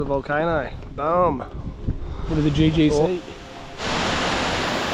The volcano. Boom. What are the GGC? Oh.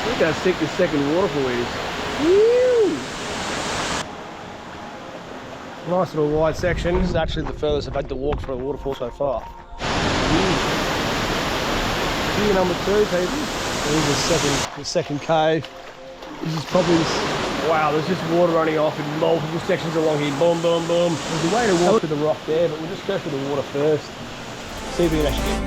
Look how sick this second waterfall is. Woo! Nice little wide section. This is actually the furthest I've had to walk for a waterfall so far. View number 2, people. Here's the second cave. This is probably wow, there's just water running off in multiple sections along here. Boom, boom, boom. There's a way to walk to the rock there, but we'll just go through the water first. See if we can actually get.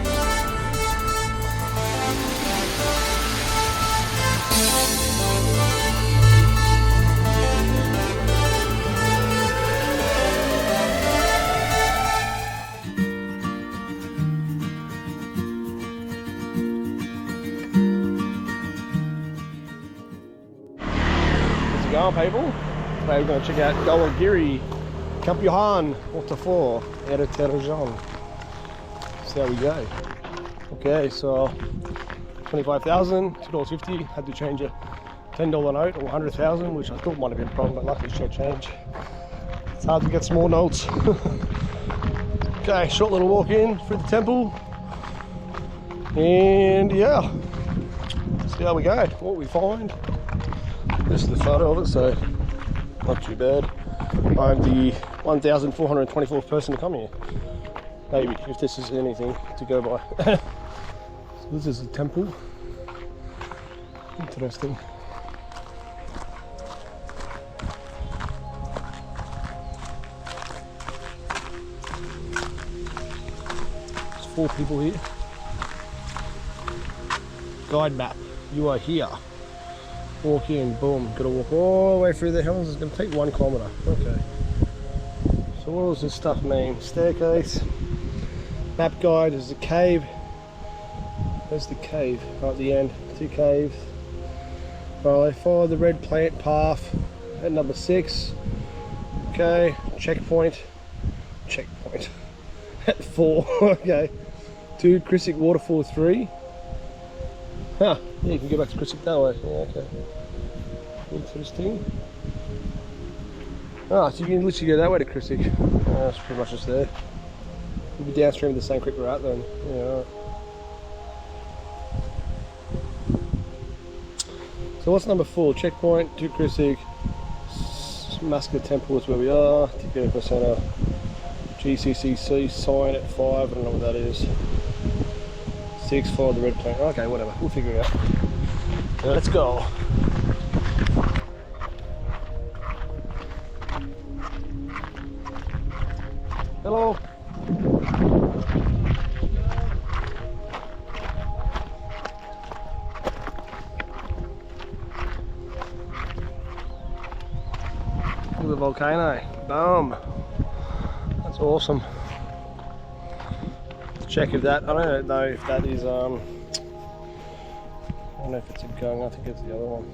Going, people. Today we're going to check out GoaGiriCampuhan Waterfall, Air Terjun. See how we go. Okay, so 25,000, $2.50. Had to change a $10 note or 100,000, which I thought might have been a problem, but luckily short change. It's hard to get small notes. Okay, short little walk in through the temple, and yeah, see how we go. What we find. This is the photo of it, so not too bad. I'm the 1,424th person to come here. Maybe, if this is anything to go by. So this is the temple. Interesting. There's 4 people here. Guide map. You are here. Walk in, boom, gotta walk all the way through the hills. It's gonna take 1 kilometer. Okay. So what does this stuff mean? Staircase, map guide, there's a cave. There's the cave right at the end. 2 caves. Alright, follow the red plant path at number 6. Okay, checkpoint. Checkpoint. At 4, okay. 2 Christo Waterfall 3. Huh, yeah, you can go back to Christo that way. Yeah, okay. Interesting. Ah, so you can literally go that way to Christo. That's pretty much just there. You'll be downstream of the same creek we're at then. Yeah, right. So what's number 4? Checkpoint, 2 Christo. Masker Temple is where we are. Ticket Center. GCC sign at 5, I don't know what that is. 6, follow the red plant. Okay, whatever, we'll figure it out. Let's go. Hello. Look at the volcano. Boom. That's awesome. Check if that, I don't know if that is, I don't know if it's a gung, I think it's the other one.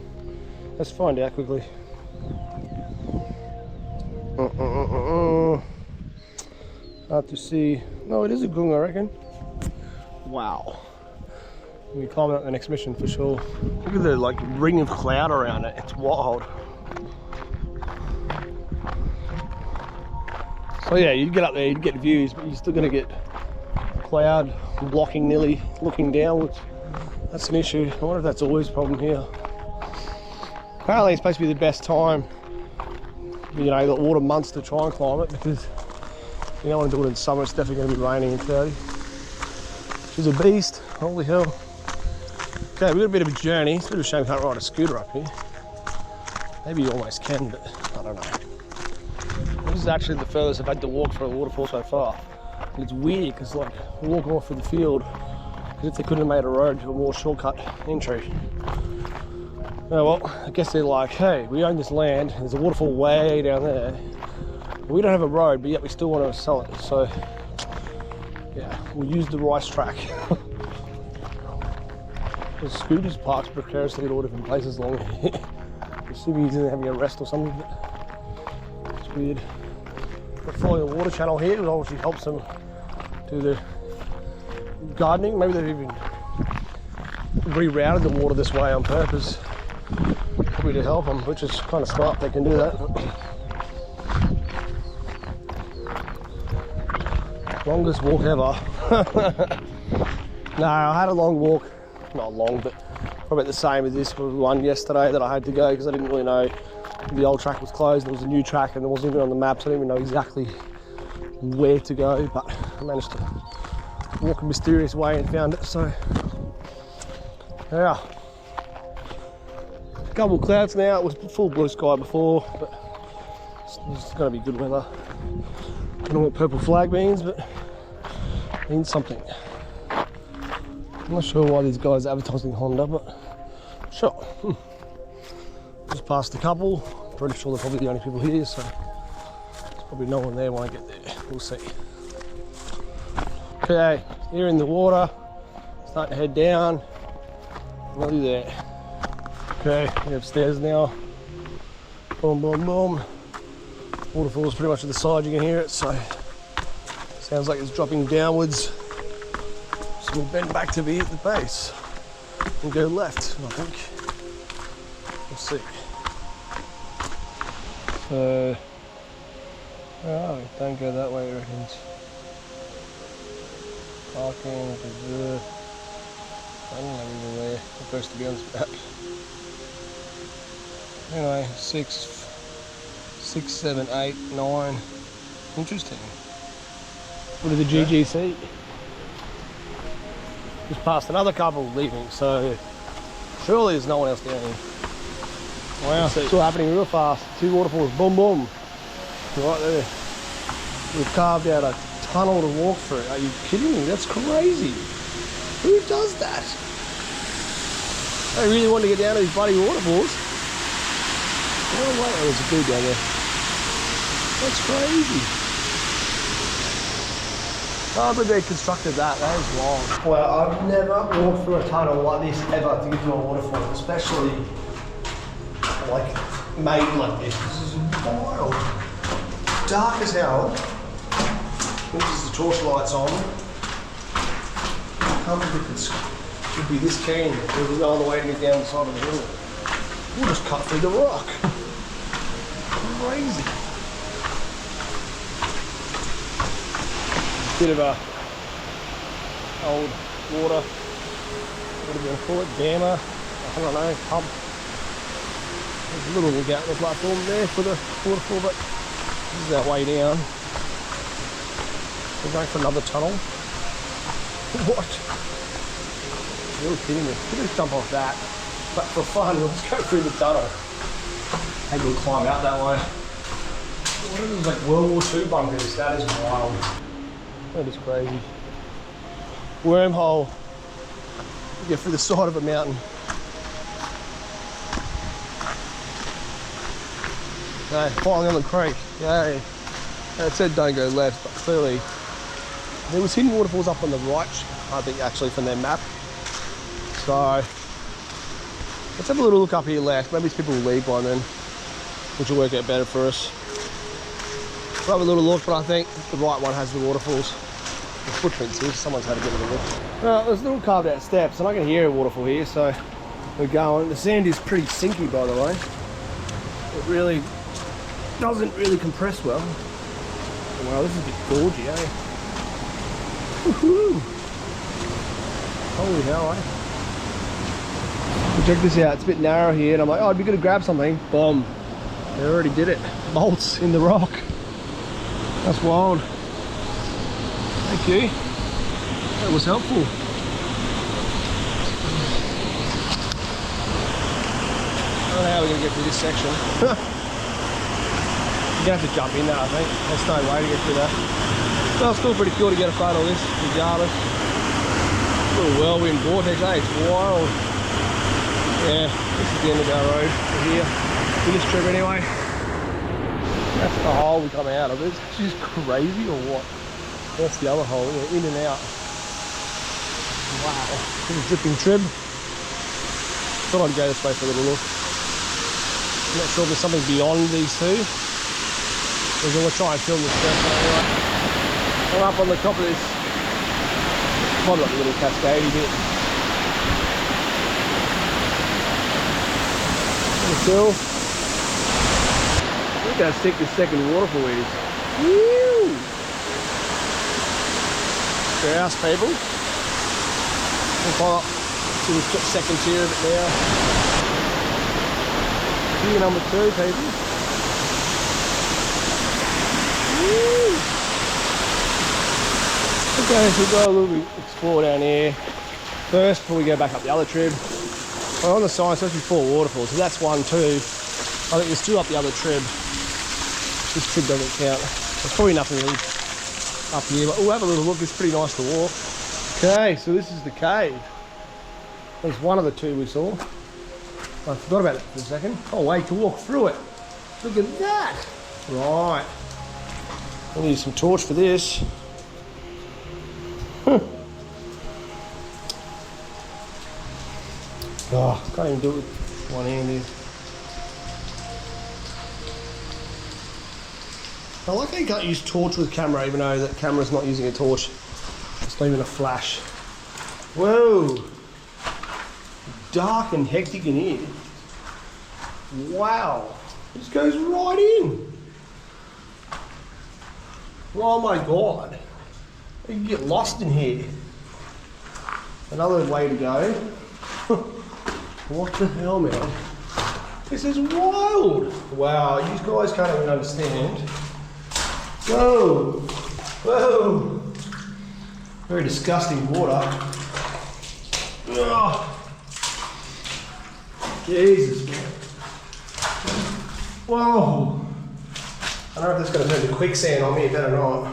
Let's find out quickly. Hard to see. No, it is a gung, I reckon. Wow. We'll be climbing up the next mission for sure. Look at the like ring of cloud around it, it's wild. So yeah, you get up there, you get views, but you're still gonna get cloud blocking nearly looking downwards. That's an issue. I wonder if that's always a problem here. Apparently it's supposed to be the best time, you know, the autumn months to try and climb it, because you don't want to do it in summer. It's definitely going to be raining in cloudy. She's a beast. Holy hell. Okay, we've got a bit of a journey. It's a bit of a shame we can't ride a scooter up here. Maybe you almost can, but I don't know. This is actually the furthest I've had to walk for a waterfall so far. And it's weird because like we're walking off through the field, because if they couldn't have made a road to a more shortcut entry. Oh well, I guess they're like, hey, we own this land, there's a waterfall way down there. We don't have a road, but yet we still want to sell it. So yeah, we'll use the rice track. There's scooters parked precariously at all different places along here. I'm assuming he's having a rest or something, but it's weird. We're following the water channel here, it obviously helps them do the gardening. Maybe they've even rerouted the water this way on purpose, probably to help them, which is kind of smart, they can do that. Longest walk ever. No, I had a long walk, not long, but probably the same as this one yesterday that I had to go because I didn't really know the old track was closed. There was a new track and it wasn't even on the map, so I didn't even know exactly where to go, but I managed to walk a mysterious way and found it. So yeah, a couple of clouds now. It was full blue sky before, but it's going to be good weather. I don't know what purple flag means, but it means something. I'm not sure why these guys are advertising Honda, but sure. Just passed a couple. Pretty sure they're probably the only people here, so there's probably no one there when I get there. We'll see. Okay, here in the water. Starting to head down. Nearly there. Okay, we're upstairs now. Boom, boom, boom. Waterfall's pretty much to the side, you can hear it, so sounds like it's dropping downwards. So we'll bend back to be at the base and go left, I think. We'll see. So, oh, don't go that way, it reckons. Parking, I don't know even where it's supposed to be on this map. Anyway, 6, 7, 8, 9. Interesting. What are the GGC? Just passed another couple leaving, so surely there's no one else down here. Wow, it's all happening real fast. 2 waterfalls, boom, boom. Right there. We've carved out a tunnel to walk through. Are you kidding me? That's crazy. Who does that? I really want to get down to these bloody waterfalls. No way. Oh, there's a dude down there. That's crazy. I believe they constructed that. That is long. Well, I've never walked through a tunnel like this ever to get to a waterfall, especially like made like this. This is wild. Dark as hell. This is the torch lights on. I can't believe it should be this keen. There's no other way to get down the side of the hill. We'll just cut through the rock. Crazy. Bit of a old water, what do we call it, dammer, I don't know, pump. There's a little look out on the platform there for the waterfall, but this is our way down. We're going for another tunnel. What? You're kidding me. Could just jump off that, but for fun, we'll just go through the tunnel. Maybe we'll climb out that way. What are these like World War II bunkers? That is wild. That is crazy. Wormhole. You get through the side of a mountain. Okay, finally on the creek. Yay. It said don't go left, but clearly there was hidden waterfalls up on the right, I think actually from their map. So let's have a little look up here left. Maybe these people will leave by then, which will work out better for us. We'll have a little look, but I think the right one has the waterfalls. The footprints here, someone's had a bit of a look. Well, there's little carved out steps, and I can hear a waterfall here, so we're going. The sand is pretty sinky, by the way. It really doesn't really compress well. Wow, this is a bit gorgy, eh? Woohoo! Holy hell, eh? Check this out, it's a bit narrow here, and I'm like, oh, it'd be good to grab something. Boom. They already did it. Bolts in the rock. That's wild. Thank you. That was helpful. I don't know how we're going to get through this section. You're going to have to jump in there, I think. There's no way to get through that. Well, it's still pretty cool to get a photo of this, regardless. Little whirlwind vortex, eh? It's wild. Yeah, this is the end of our road here. For this trip anyway. That's the hole we come out of. It's just crazy or what? That's the other hole, yeah, in and out. Wow. This is dripping trib. Thought I'd go this way for a little look. I'm not sure if there's something beyond these two. We're going to try and film this first anyway. I'm up on the top of this. Quite like a little cascadey bit. Cool. Look how sick this second waterfall is. Woo! grouse, people. See, we've got second tier of it now. Tier number 2, people. Woo! Okay, so we've got a little bit explore down here first before we go back up the other trib. Well, on the side, so that's 4 waterfalls, so that's 1, 2. I think there's 2 up the other trib. This trib doesn't count. There's probably nothing really up here, but we'll have a little look. It's pretty nice to walk. Okay, so this is the cave. There's one of the 2 we saw. I forgot about it for a second. Oh, wait, to walk through it. Look at that. Right. I'll use some torch for this. Oh, can't even do it with one hand here. I like how you can't use torch with camera, even though that camera's not using a torch. It's not even a flash. Whoa! Dark and hectic in here. Wow! This goes right in. Oh my god! You can get lost in here. Another way to go. What the hell, man? This is wild! Wow, you guys can't even understand. Whoa! Whoa! Very disgusting water. Ugh. Jesus, man. Whoa! I don't know if that's going to turn to quicksand on me, better not.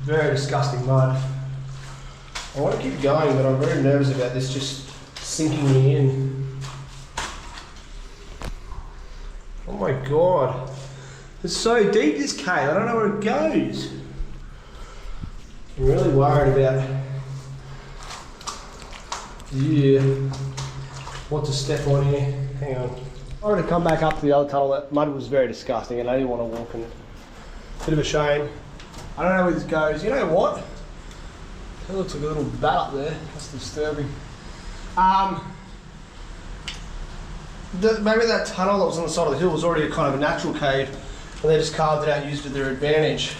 Very disgusting mud. I want to keep going, but I'm very nervous about this just sinking me in. Oh my god. It's so deep, this cave. I don't know where it goes. I'm really worried about what to step on here. Hang on. I wanted to come back up to the other tunnel. That mud was very disgusting and I didn't want to walk in it. Bit of a shame. I don't know where this goes. You know what? It looks like a little bat up there. That's disturbing. Maybe that tunnel that was on the side of the hill was already a kind of a natural cave and they just carved it out and used it to their advantage.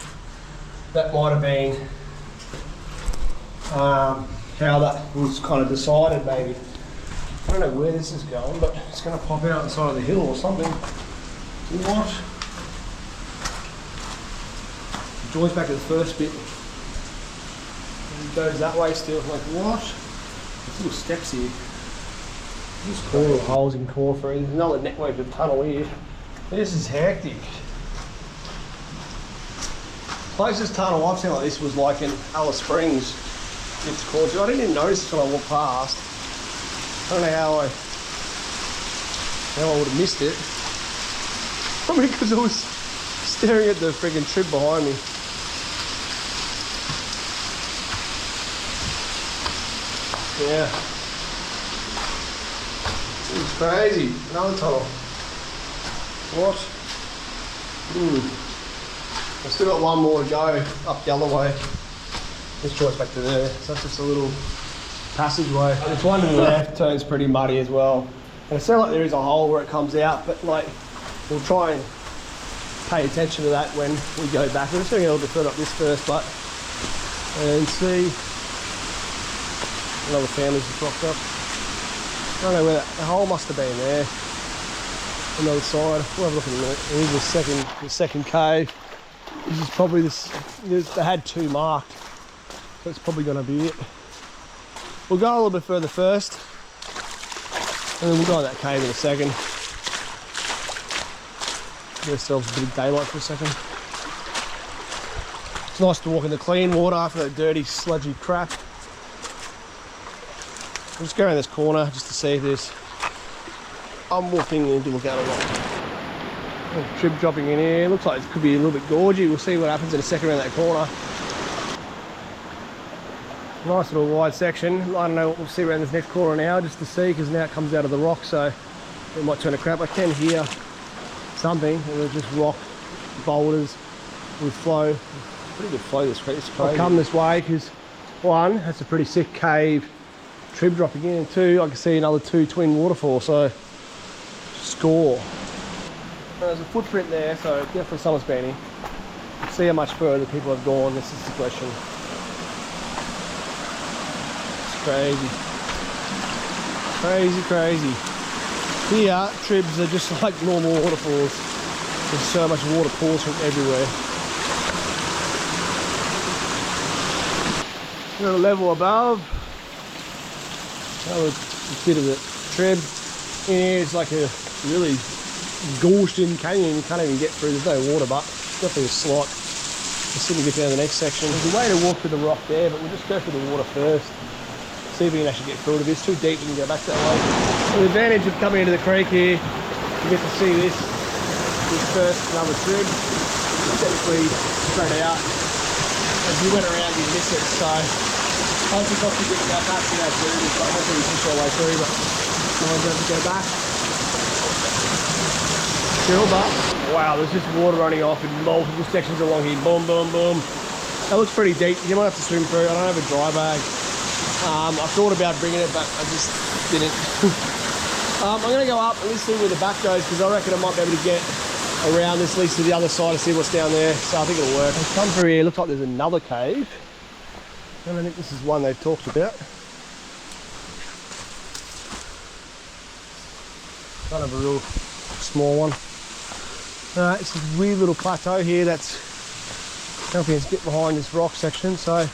That might have been how that was kind of decided, maybe. I don't know where this is going, but it's going to pop out on the side of the hill or something. What? It joins back to the first bit. And it goes that way still. Like, what? There's little steps here. There's cool little holes in core for it. There's another network of tunnel here. This is hectic. Closest tunnel I've seen like this was like in Alice Springs. It's called. I didn't even notice when I walked past. I don't know how I would have missed it. Probably because I was staring at the friggin' trip behind me. Yeah. It's crazy. Another tunnel. What? I've still got one more to go up the other way. This joins back to there. So that's just a little passageway. This one to the left turns pretty muddy as well. And it sounds like there is a hole where it comes out, but like we'll try and pay attention to that when we go back. We're just going to get a little bit further up this first, but and see another family's just rocked up. I don't know where that the hole must have been there. On the other side. We'll have a look in a minute. Here's the second cave. This is probably this. They had 2 marked, so it's probably going to be it. We'll go a little bit further first, and then we'll go in that cave in a second. Give ourselves a bit of daylight for a second. It's nice to walk in the clean water after that dirty, sludgy crap. I'll just go around this corner just to see if there's... I'm walking in to look out a lot. Trip dropping in here. Looks like it could be a little bit gorgy. We'll see what happens in a second around that corner. Nice little wide section. I don't know what we'll see around this next corner now just to see, because now it comes out of the rock, so it might turn to crap. I can hear something, and it's just rock boulders with flow. Pretty good flow this way. I'll come this way because 1, that's a pretty sick cave trib dropping in, and 2, I can see another 2 twin waterfalls, so score. There's a footprint there, so definitely someone's been here. See how much further people have gone, this is the question. It's crazy. Crazy, crazy. Here, tribs are just like normal waterfalls. There's so much water pours from everywhere. We're at a level above. That was a bit of the trib. In here it's like a really gorged in canyon. You can't even get through. There's no water, but definitely a slot. Let's see if we get down to the next section. There's a way to walk through the rock there, but we'll just go through the water first. See if we can actually get through it. If it's too deep, we can go back that way. So the advantage of coming into the creek here, you get to see this first another trib. It's technically straight out. As you went around, you miss it. So I think I'll keep getting back up to that journey, but I'm not going to push all the way through, but no one's going to go back. Still, but wow, there's just water running off in multiple sections along here. Boom, boom, boom. That looks pretty deep. You might have to swim through. I don't have a dry bag. I thought about bringing it, but I just didn't. I'm going to go up and see where the back goes, because I reckon I might be able to get around this, at least to the other side, to see what's down there. So I think it'll work. I've come through here. Looks like there's another cave, and I think this is one they've talked about. Kind of a real small one. It's this weird little plateau here that's helping us get behind this rock section, so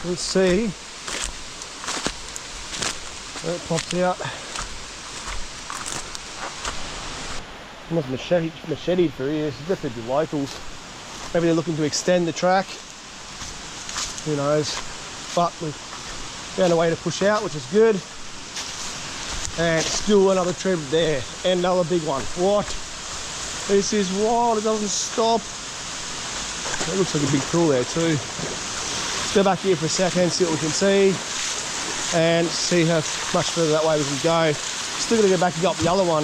let's see where it pops out. Almost macheted through here. It's definitely the locals. Maybe they're looking to extend the track. Who knows? But we've found a way to push out, which is good. And still another trib there, and another big one. What? This is wild, it doesn't stop. It looks like a big pool there too. Let's go back here for a second, see what we can see, and see how much further that way we can go. Still gonna go back and go up the other one.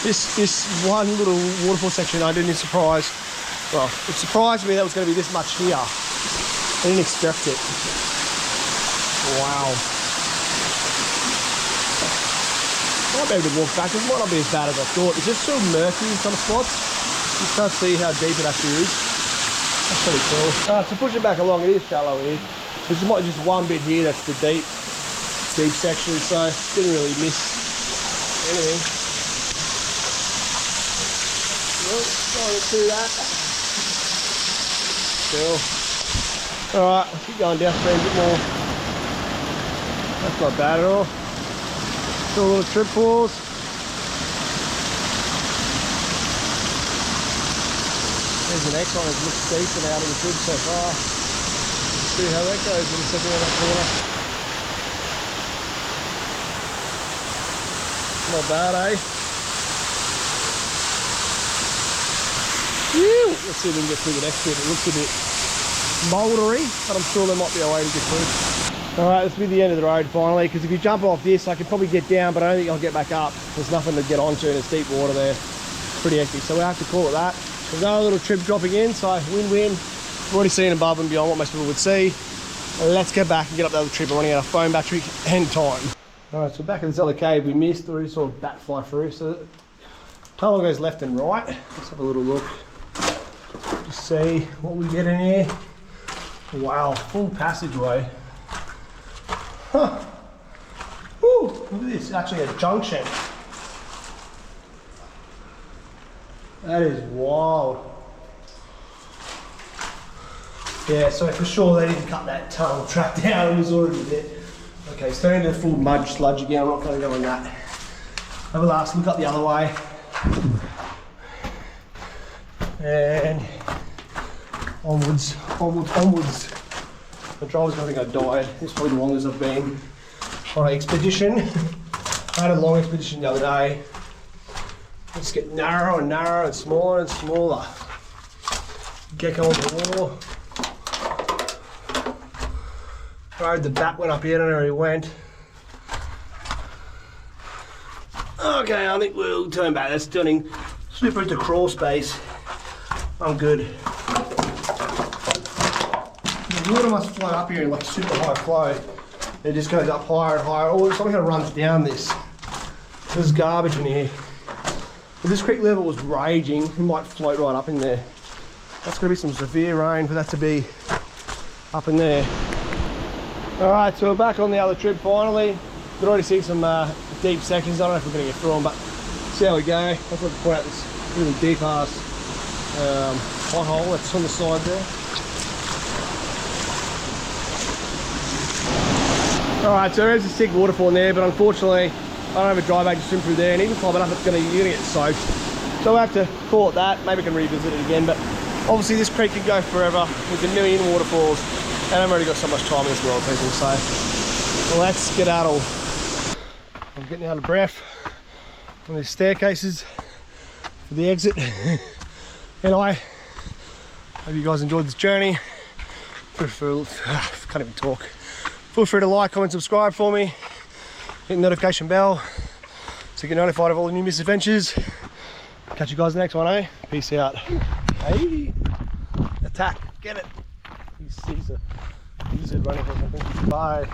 This one little waterfall section, I didn't surprise. Well, it surprised me that it was gonna be this much here. I didn't expect it. Wow. I might be able to walk back. It might not be as bad as I thought. It's just so murky in some spots. You can't see how deep it actually is. That's pretty cool. So pushing back along, it is shallow here. There's just one bit here that's the deep section, so didn't really miss anything. Well, trying to do that. Still. Alright, let's keep going downstream a bit more. That's not bad at all. Still a little trip pools. There's the next one that looks decent out of the trip so far. Let's see how that goes in a second in that corner. Not bad, eh? Whew. Let's see if we can get through the next bit. It looks a bit mouldery, but I'm sure there might be a way to get through. Alright, this will be the end of the road finally, because if you jump off this, I could probably get down, but I don't think I'll get back up. There's nothing to get onto, and it's deep water there. It's pretty hectic, so we'll have to call it that. There's another little trip dropping in, so win-win. We've already seen above and beyond what most people would see. Let's go back and get up the other trip. I'm running out of phone battery and time. Alright, so back in this other cave we missed. Already saw a bat fly through, so tunnel goes left and right. Let's have a little look. Just see what we get in here. Wow, full passageway. Huh. Woo, look at this, actually a junction. That is wild. Yeah, so for sure they didn't cut that tunnel track down, it was already there. Okay, so into the full mud sludge again, I'm not going to go on that. Have a last look up the other way. And onwards, onwards, onwards. The driver's gonna think I died. This is probably the longest I've been on an expedition. I had a long expedition the other day. It's getting narrower and narrower and smaller and smaller. Gecko on the wall. Road the bat went up here, I don't know where he went. Okay, I think we'll turn back. That's turning super into crawl space. I'm good. The water must flow up here in like super high flow. It just goes up higher and higher. Oh, something kind of runs down this. There's garbage in here. If this creek level was raging, it might float right up in there. That's going to be some severe rain for that to be up in there. Alright, so we're back on the other trip finally. You can already see some deep sections. I don't know if we're going to get through them, but see how we go. I just want to point out this really deep ass pothole that's on the side there. Alright, so there's a sick waterfall in there, but unfortunately I don't have a dry bag to swim through there, and even climbing up you're gonna get soaked. So we'll have to call it that. Maybe we can revisit it again, but obviously this creek could go forever with a million waterfalls, and I've already got so much time in this world, people, so let's skedaddle. I'm getting out of breath on these staircases for the exit. Anyway, hope you guys enjoyed this journey. Can't even talk. Feel free to like, comment, subscribe for me. Hit the notification bell so you get notified of all the new misadventures. Catch you guys in the next one, eh? Peace out. Hey! Attack! Get it! He's running or something. Bye!